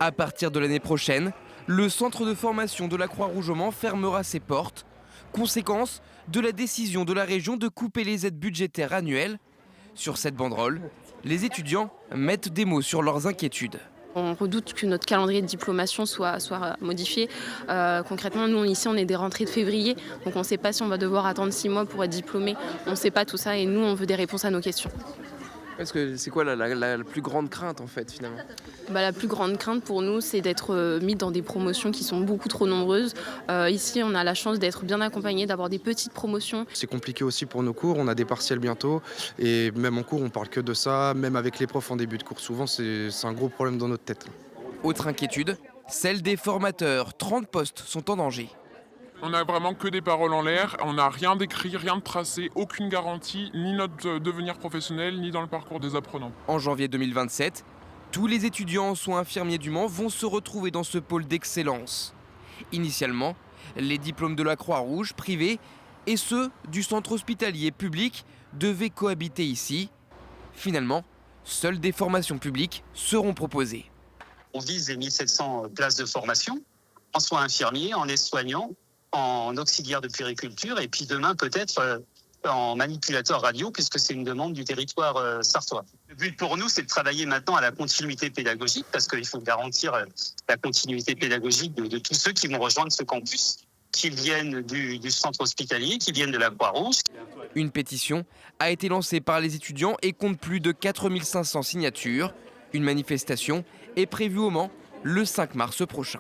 À partir de l'année prochaine, le centre de formation de la Croix-Rouge au Mans fermera ses portes. Conséquence de la décision de la région de couper les aides budgétaires annuelles. Sur cette banderole, les étudiants mettent des mots sur leurs inquiétudes. On redoute que notre calendrier de diplomation soit modifié. Concrètement, nous, ici, on est des rentrées de février, donc on ne sait pas si on va devoir attendre 6 mois pour être diplômé. On ne sait pas tout ça et nous, on veut des réponses à nos questions. Parce que c'est quoi la plus grande crainte en fait finalement? La plus grande crainte pour nous, c'est d'être mis dans des promotions qui sont beaucoup trop nombreuses. Ici, on a la chance d'être bien accompagné, d'avoir des petites promotions. C'est compliqué aussi pour nos cours, on a des partiels bientôt et même en cours on parle que de ça, même avec les profs en début de cours souvent c'est un gros problème dans notre tête. Autre inquiétude, celle des formateurs. 30 postes sont en danger. On n'a vraiment que des paroles en l'air, on n'a rien d'écrit, rien de tracé, aucune garantie, ni notre devenir professionnel, ni dans le parcours des apprenants. En janvier 2027, tous les étudiants en soins infirmiers du Mans vont se retrouver dans ce pôle d'excellence. Initialement, les diplômes de la Croix-Rouge privés et ceux du centre hospitalier public devaient cohabiter ici. Finalement, seules des formations publiques seront proposées. On vise les 1700 places de formation en soins infirmiers, en aides-soignants, en auxiliaire de puériculture et puis demain peut-être en manipulateur radio puisque c'est une demande du territoire sarthois. Le but pour nous, c'est de travailler maintenant à la continuité pédagogique parce qu'il faut garantir la continuité pédagogique de tous ceux qui vont rejoindre ce campus, qu'ils viennent du centre hospitalier, qu'ils viennent de la Croix-Rouge. Une pétition a été lancée par les étudiants et compte plus de 4500 signatures. Une manifestation est prévue au Mans le 5 mars prochain.